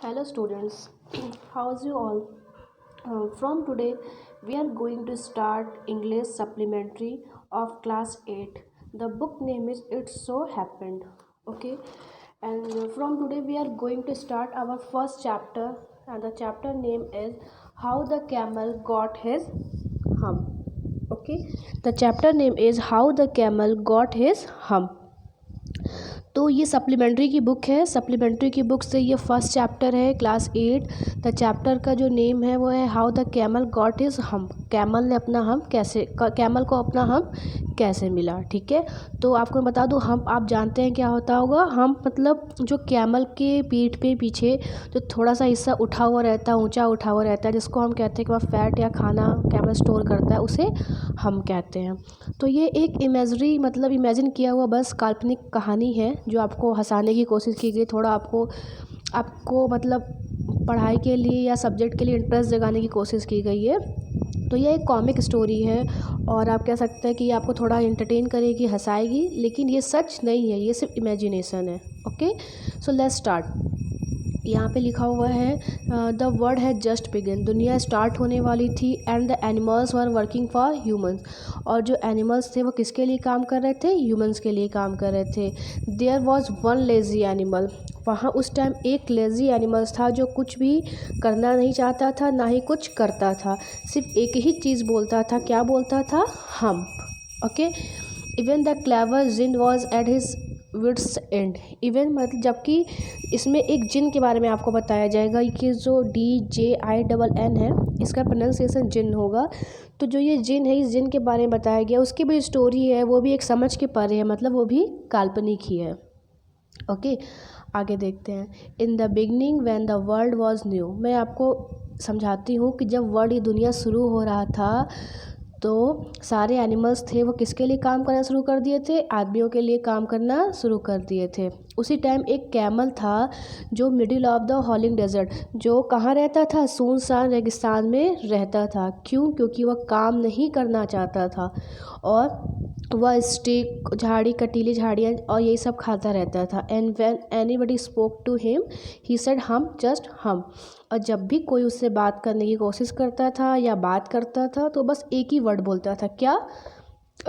Hello students, how's you all? From today we are going to start English supplementary of class 8. The book name is It So Happened. Okay, and from today we are going to start our first chapter, and the chapter name is How the Camel Got His Hump. Okay, the chapter name is How the Camel Got His Hump. तो ये supplementary की book है। Supplementary की book से ये first chapter है class 8। The chapter का जो नेम है वो है how the camel got his hump. Camel ने अपना हम्प कैसे, कैमल को अपना हम्प कैसे मिला। ठीक है, तो आपको मैं बता दूं, हम्प आप जानते हैं क्या होता होगा। हम्प मतलब जो कैमल के पीठ पे पीछे जो थोड़ा सा हिस्सा उठा हुआ रहता है, ऊंचा उठा हुआ रहता है, जिसको हम कहते हैं कि वह फैट या खाना कैमल स्टोर करता है, उसे हम कहते हैं। तो ये एक इमेजरी मतलब इमेजिन किया हुआ बस काल्पनिक कहानी है जो आपको हंसाने की कोशिश की गई, थोड़ा आपको मतलब पढ़ाई के लिए या सब्जेक्ट के लिए इंटरेस्ट जगाने की कोशिश की गई है। तो ये एक कॉमिक स्टोरी है और आप कह सकते हैं कि ये आपको थोड़ा एंटरटेन करेगी, हंसाएगी, लेकिन ये सच नहीं है, ये सिर्फ इमेजिनेशन है। Okay, so let's start. यहाँ पे लिखा हुआ है the world has just begin. दुनिया स्टार्ट होने वाली थी and the animals were working for humans. और जो एनिमल्स थे वो किसके लिए काम कर रहे थे? ह्यूमंस के लिए काम कर रहे थे। There was one lazy animal. वहाँ उस टाइम एक लेज़ी एनिमल्स था जो कुछ भी करना नहीं चाहता था, ना ही कुछ करता था, सिर्फ एक ही चीज़ बोलता था। क्या बोलता था? Humph. Okay, even the clever jinn was at his wits end. Even मतलब जबकि इसमें एक जिन के बारे में आपको बताया जाएगा कि जो DJINN है, इसका प्रोनाउंसिएशन जिन होगा। तो जो ये जिन है, इस जिन के बारे में बताया गया, उसकी भी स्टोरी है, वो भी एक समझ के परे है, मतलब वो भी काल्पनिक ही है। ओके, आगे देखते हैं। In the beginning when the world was new. मैं आपको समझाती हूँ कि जब वर्ल्ड, ये दुनिया शुरू हो रहा था, तो सारे एनिमल्स थे वो किसके लिए काम करना शुरू कर दिए थे? आदमियों के लिए काम करना शुरू कर दिए थे। उसी टाइम एक कैमल था जो middle of the howling desert, जो कहाँ रहता था? सुनसान रेगिस्तान में रहता था। क्यों? क्योंकि वह काम नहीं करना चाहता था और वह स्टिक, झाड़ी, कटीली झाड़ियाँ और यही सब खाता रहता था। And when anybody spoke to him he said humph, just humph. और जब भी कोई उससे बात करने की कोशिश करता था या बात करता था तो बस एक ही वर्ड बोलता था। क्या?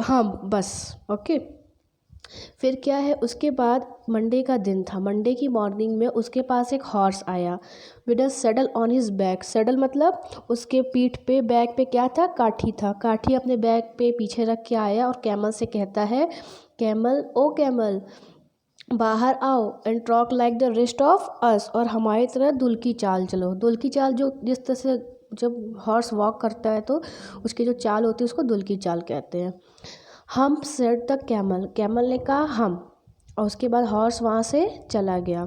हम, बस। ओके, फिर क्या है, उसके बाद मंडे का दिन था। मंडे की मॉर्निंग में उसके पास एक हॉर्स आया with a saddle on his back. Saddle मतलब उसके पीठ पे, बैक पे क्या था? काठी था। काठी अपने बैक पे पीछे रख के आया और कैमल से कहता है, कैमल, ओ कैमल, बाहर आओ and talk like the rest of अस। और हमारी तरह दुल की चाल चलो। दुल की चाल, जो जिस तरह से जब हॉर्स वॉक करता है तो उसकी जो चाल होती है उसको दुल की चाल कहते हैं। हम सेड द कैमल। कैमल ने कहा हम, और उसके बाद हॉर्स वहाँ से चला गया।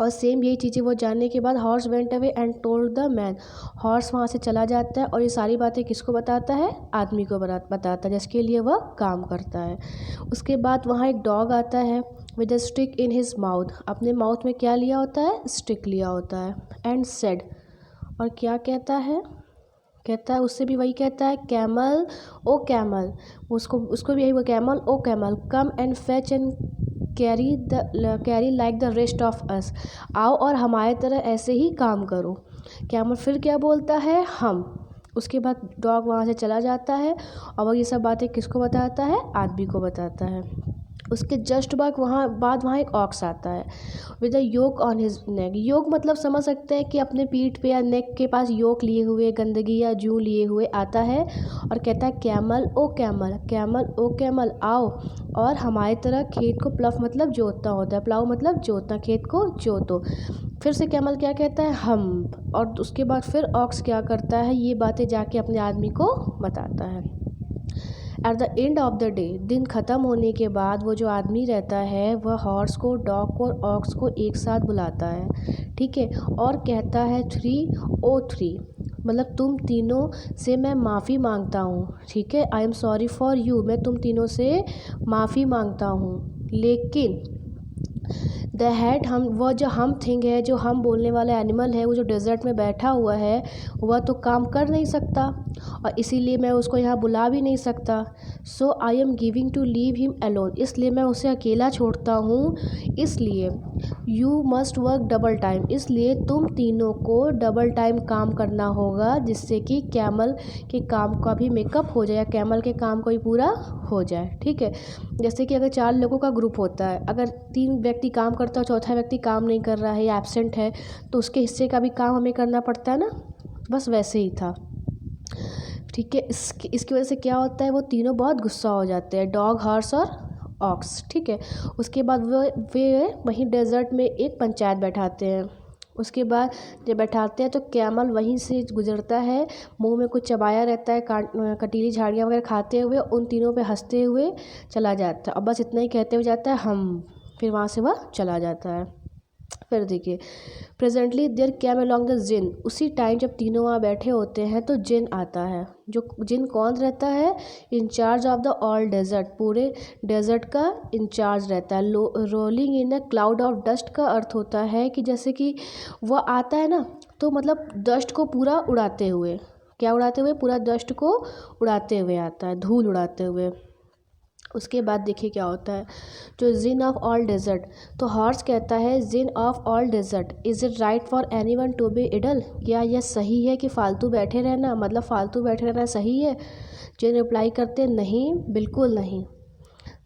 और सेम यही चीज़ें वो जानने के बाद horse went away and told the man. Horse वहाँ से चला जाता है और ये सारी बातें किसको बताता है? आदमी को बताता है जिसके लिए वह काम करता है। उसके बाद वहाँ एक डॉग आता है with a stick in his mouth. अपने माउथ में क्या लिया होता है? स्टिक लिया होता है। एंड सेड, और क्या कहता है? कहता है, उससे भी वही कहता है, कैमल, ओ कैमल। उसको भी यही, वो camel, O camel, come and fetch and carry like the rest of us. आओ और हमारे तरह ऐसे ही काम करो। कैमल फिर क्या बोलता है? हम। उसके बाद डॉग वहाँ से चला जाता है और वो ये सब बातें किसको बताता है? आदमी को बताता है। उसके जस्ट बाद वहाँ एक ऑक्स आता है with a yoke on his neck. Yoke मतलब समझ सकते हैं कि अपने पीठ पे या नेक के पास योक लिए हुए, गंदगी या जू लिए हुए आता है और कहता है, camel, O camel, camel, O camel, आओ और हमारी तरह खेत को प्लफ मतलब जोतना होता है, प्लाव मतलब जोतना, खेत को जोतो। फिर से कैमल क्या कहता है? हम। और उसके बाद फिर ऑक्स क्या करता है? ये बातें जाके अपने आदमी को बताता है। At the end of the day, दिन ख़त्म होने के बाद वो जो आदमी रहता है वह हॉर्स को, डॉग को और ऑक्स को एक साथ बुलाता है। ठीक है, और कहता है 303, मतलब तुम तीनों से मैं माफ़ी मांगता हूँ। ठीक है, I am sorry for you, मैं तुम तीनों से माफ़ी मांगता हूँ, लेकिन द हैड हम वह जो हम थिंग है, जो हम बोलने वाला एनिमल है, वो जो डेजर्ट में बैठा हुआ है वह तो काम कर नहीं सकता और इसीलिए मैं उसको यहाँ बुला भी नहीं सकता। So I am giving to leave him alone, इसलिए मैं उसे अकेला छोड़ता हूँ। इसलिए you must work double time, इसलिए तुम तीनों को डबल टाइम काम करना होगा, जिससे कि कैमल के काम का भी मेकअप हो जाए या कैमल के काम को भी पूरा हो जाए। ठीक है, जैसे कि अगर 4 लोगों का ग्रुप होता है, अगर 3 व्यक्ति काम करता है, चौथा व्यक्ति काम नहीं कर रहा है या एब्सेंट है, तो उसके हिस्से का भी काम हमें करना पड़ता है ना, बस वैसे ही था। ठीक है, इसकी वजह से क्या होता है, वो तीनों बहुत गुस्सा हो जाते हैं, डॉग, हॉर्स और ऑक्स। ठीक है, उसके बाद वे वहीं डेजर्ट में एक पंचायत बैठाते हैं। उसके बाद जब बैठाते हैं तो कैमल वहीं से गुजरता है, मुंह में कुछ चबाया रहता है, कटीली झाड़ियाँ वगैरह खाते हुए उन तीनों पे हंसते हुए चला जाता है और बस इतना ही कहते हुए जाता है हम, फिर वहाँ से वह चला जाता है। फिर देखिए, presently there came along the jinn, उसी टाइम जब तीनों वहाँ बैठे होते हैं तो जिन आता है। जो जिन कौन रहता है, in charge of the all desert, पूरे डेजर्ट का इंचार्ज रहता है। Rolling in a cloud of dust का अर्थ होता है कि जैसे कि वह आता है ना, तो मतलब डस्ट को पूरा उड़ाते हुए, क्या उड़ाते हुए, पूरा डस्ट को उड़ाते हुए आता है, धूल उड़ाते हुए। उसके बाद देखिए क्या होता है, जो जिन ऑफ ऑल डेजर्ट, तो हॉर्स कहता है jinn of all desert, is it right for any one to be idle, क्या यह सही है कि फालतू बैठे रहना, मतलब फालतू बैठे रहना सही है। जिन रिप्लाई करते नहीं, बिल्कुल नहीं।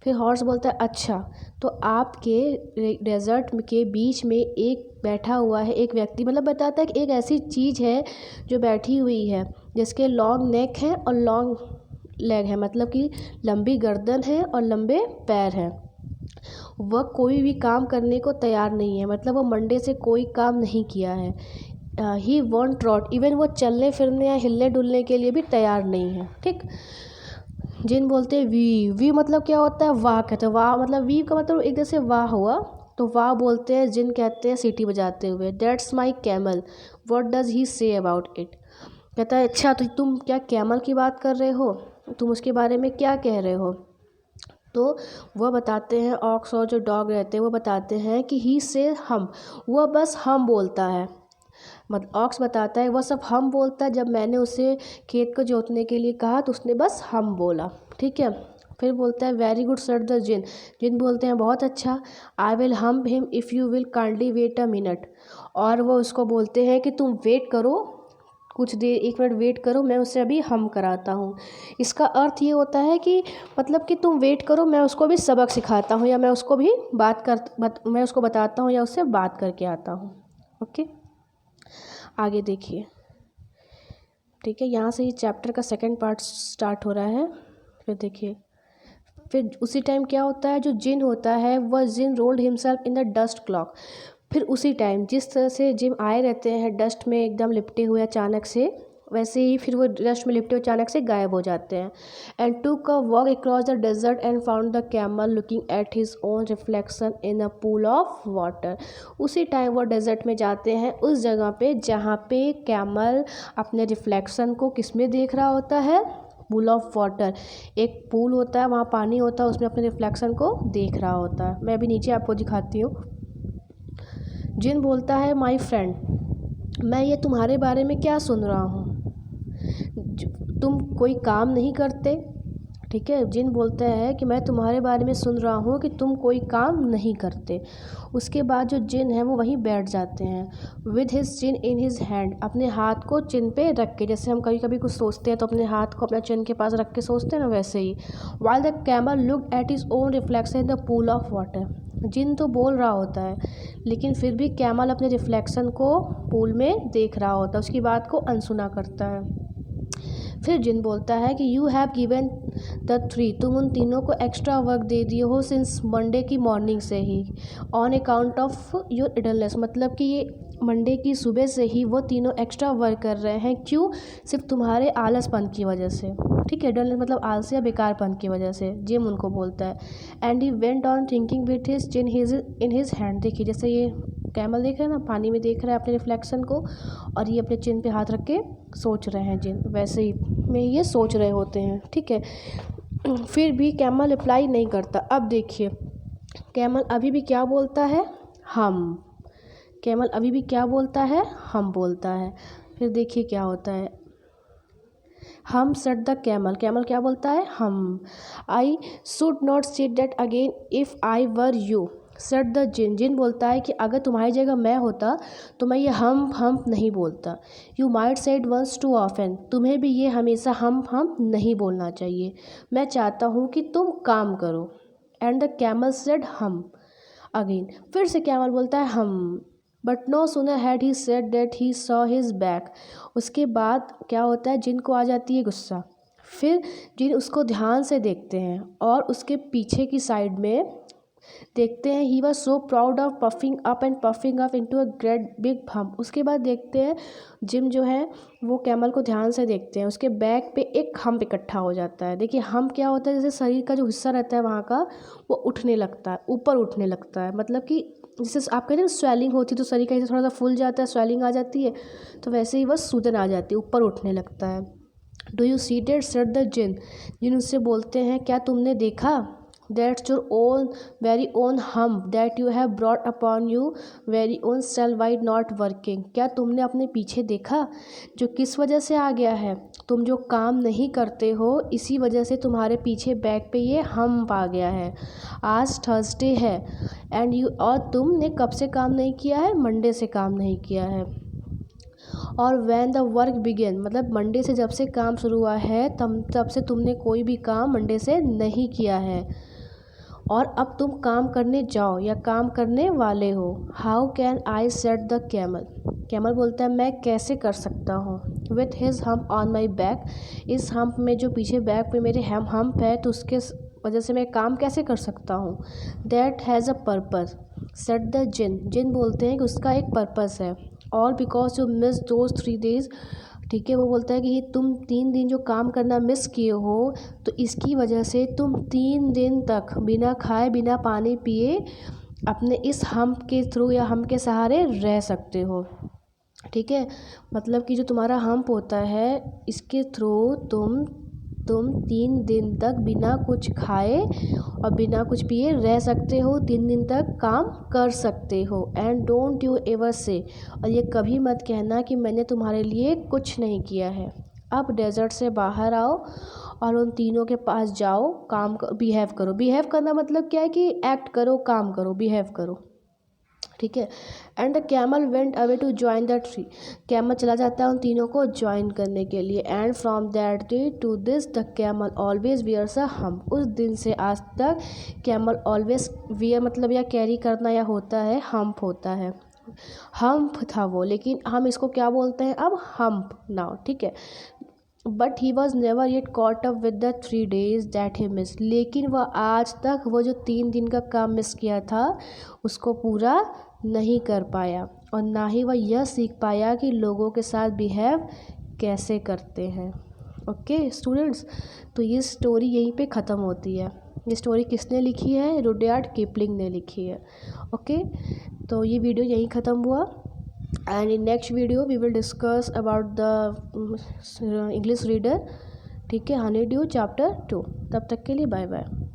फिर हॉर्स बोलता है अच्छा, तो आपके डेजर्ट के बीच में एक बैठा हुआ है एक व्यक्ति, मतलब बताता है कि एक ऐसी चीज़ है जो बैठी हुई है, जिसके लॉन्ग नेक है और लॉन्ग लेग है, मतलब कि लंबी गर्दन है और लंबे पैर हैं। वह कोई भी काम करने को तैयार नहीं है, मतलब वो मंडे से कोई काम नहीं किया है। ही वॉन्ट ट्रॉट, इवन वो चलने फिरने या हिलने डुलने के लिए भी तैयार नहीं है। ठीक, जिन बोलते हैं वी मतलब क्या होता है, वाह कहते हैं, वाह मतलब वी का मतलब एक जैसे वाह हुआ, तो वाह बोलते हैं। जिन कहते हैं सीटी बजाते हुए, that's my camel, what does he say about it, कहता है अच्छा, तो तुम क्या कैमल की बात कर रहे हो, तुम उसके बारे में क्या कह रहे हो। तो वह बताते हैं, ऑक्स और जो डॉग रहते हैं वो बताते हैं कि ही से हम, वह बस हम बोलता है। मतलब ऑक्स बताता है वह सब हम बोलता है, जब मैंने उसे खेत को जोतने के लिए कहा तो उसने बस हम बोला। ठीक है, फिर बोलता है very good sir the jinn, जिन बोलते हैं बहुत अच्छा, I will humph him if you will kindly wait a minute, और वो उसको बोलते हैं कि तुम वेट करो, कुछ देर 1 मिनट वेट करो, मैं उसे अभी हम कराता हूँ। इसका अर्थ ये होता है कि मतलब कि तुम वेट करो, मैं उसको भी सबक सिखाता हूँ, या मैं उसको भी मैं उसको बताता हूँ या उससे बात करके आता हूँ। ओके, आगे देखिए। ठीक है, यहाँ से ही चैप्टर का सेकंड पार्ट स्टार्ट हो रहा है। फिर देखिए, फिर उसी टाइम क्या होता है, जो जिन होता है वह jinn rolled himself in the dust clock, फिर उसी टाइम जिस तरह से जिम आए रहते हैं डस्ट में एकदम लिपटे हुए अचानक से, वैसे ही फिर वो डस्ट में लिपटे हुए अचानक से गायब हो जाते हैं। And took a walk across the desert and found the camel looking at his own reflection in a pool of water, उसी टाइम वो डेजर्ट में जाते हैं उस जगह पे जहाँ पे कैमल अपने रिफ्लेक्शन को किस में देख रहा होता है, पूल ऑफ वाटर, एक पूल होता है वहाँ पानी होता है, उसमें अपने रिफ्लेक्शन को देख रहा होता है। मैं अभी नीचे आपको दिखाती हूँ। जिन बोलता है माय फ्रेंड, मैं ये तुम्हारे बारे में क्या सुन रहा हूँ, तुम कोई काम नहीं करते। ठीक है, जिन बोलता है कि मैं तुम्हारे बारे में सुन रहा हूँ कि तुम कोई काम नहीं करते। उसके बाद जो जिन है वो वहीं बैठ जाते हैं, with his chin in his hand, अपने हाथ को चिन पे रख के, जैसे हम कभी कभी कुछ सोचते हैं तो अपने हाथ को अपना चिन के पास रख के सोचते हैं ना, वैसे ही। While the camel looked at his own reflection in the pool of water, जिन तो बोल रहा होता है लेकिन फिर भी कैमल अपने रिफ्लेक्शन को पूल में देख रहा होता है, उसकी बात को अनसुना करता है। फिर जिन बोलता है कि यू हैव गिवन द 3, तुम उन तीनों को एक्स्ट्रा वर्क दे दिए हो सिंस मंडे की मॉर्निंग से ही, ऑन अकाउंट ऑफ योर इडलनेस, मतलब कि ये मंडे की सुबह से ही वो तीनों एक्स्ट्रा वर्क कर रहे हैं, क्यों, सिर्फ तुम्हारे आलसपन की वजह से। ठीक है, इडलनेस मतलब आलस या बेकारपन की वजह से, जिम उनको बोलता है। And he went on thinking with his chin in his hand, देखिए जैसे ये कैमल देख रहे हैं ना, पानी में देख रहा है अपने रिफ्लेक्शन को, और ये अपने चिन पे हाथ रख के सोच रहे हैं, जिन वैसे ही में ये सोच रहे होते हैं। ठीक है, फिर भी कैमल रिप्लाई नहीं करता। अब देखिए कैमल अभी भी क्या बोलता है, हम। कैमल अभी भी क्या बोलता है, हम बोलता है। फिर देखिए क्या होता है, हम सेड द कैमल, कैमल क्या बोलता है, हम। I should not say that again if I were you, said the jinn, जिन बोलता है कि अगर तुम्हारी जगह मैं होता तो मैं ये हम नहीं बोलता। You might said once too often, तुम्हें भी ये हमेशा हम नहीं बोलना चाहिए। मैं चाहता हूँ कि तुम काम करो। And the camel said humph again, फिर से कैमल बोलता है humph. But no sooner had he said that he saw his back, उसके बाद क्या होता है, जिन को आ जाती है गुस्सा। फिर जिन उसको ध्यान से देखते हैं और उसके पीछे की साइड में देखते हैं, he was so proud of puffing up and puffing up into a great big hump. उसके बाद देखते हैं जिम जो है वो कैमल को ध्यान से देखते हैं, उसके बैक पे एक हम्प इकट्ठा हो जाता है। देखिए हम्प क्या होता है, जैसे शरीर का जो हिस्सा रहता है वहाँ का वो उठने लगता है, ऊपर उठने लगता है। मतलब कि जैसे आप कहते हैं स्वेलिंग होती है तो शरीर का हिस्सा थोड़ा सा फूल जाता है, स्वेलिंग आ जाती है, तो वैसे ही बस सूजन आ जाती है, ऊपर उठने लगता है। Do you see that said the jinn, जिन उससे बोलते हैं क्या तुमने देखा, that's your own very own hump that you have brought upon you very own self by not working, क्या तुमने अपने पीछे देखा जो किस वजह से आ गया है, तुम जो काम नहीं करते हो इसी वजह से तुम्हारे पीछे बैक पे ये हम आ गया है। आज थर्सडे है एंड यू, और तुमने कब से काम नहीं किया है, मंडे से काम नहीं किया है। और वैन द वर्क बिगेन, मतलब मंडे से जब से काम शुरू हुआ है तब से तुमने कोई भी काम मंडे से नहीं किया है, और अब तुम काम करने जाओ या काम करने वाले हो। How can I set the camel, camel बोलता है मैं कैसे कर सकता हूँ। With his hump on my back, इस हम्प में जो पीछे बैक पे मेरे हम्प है तो उसके वजह से मैं काम कैसे कर सकता हूँ। That has a purpose, said the jinn, जिन बोलते हैं कि उसका एक पर्पज़ है। और because you miss those 3 days, ठीक है, वो बोलता है कि ये तुम 3 दिन जो काम करना मिस किए हो तो इसकी वजह से तुम 3 दिन तक बिना खाए बिना पानी पिए अपने इस हम्प के थ्रू या हम्प के सहारे रह सकते हो। ठीक है, मतलब कि जो तुम्हारा हम्प होता है इसके थ्रू तुम 3 दिन तक बिना कुछ खाए और बिना कुछ पिए रह सकते हो, 3 दिन तक काम कर सकते हो। एंड डोंट यू एवर से, और ये कभी मत कहना कि मैंने तुम्हारे लिए कुछ नहीं किया है। अब डेजर्ट से बाहर आओ और उन तीनों के पास जाओ, काम बिहेव करो। बिहेव करना मतलब क्या है कि एक्ट करो, काम करो, बिहेव करो। ठीक है। And the camel went away to join the three, camel चला जाता है उन तीनों को ज्वाइन करने के लिए। And from that day to this the camel always wears a hump, उस दिन से आज तक कैमल ऑलवेज वियर मतलब या कैरी करना या होता है, हम्प होता है। हम्प था वो, लेकिन हम इसको क्या बोलते हैं अब, हम्प नाउ। ठीक है। But he was never yet caught up with the 3 days that he miss, लेकिन वह आज तक वो जो 3 दिन का काम मिस किया था उसको पूरा नहीं कर पाया, और ना ही वह यह सीख पाया कि लोगों के साथ बिहेव कैसे करते हैं। ओके स्टूडेंट्स, तो ये स्टोरी यहीं पे ख़त्म होती है। ये स्टोरी किसने लिखी है, रुडयार्ड किपलिंग ने लिखी है। ओके, तो ये वीडियो यहीं ख़त्म हुआ। And in next video we will discuss about the English reader, ठीक है, हनी ड्यू चैप्टर 2। तब तक के लिए बाय बाय।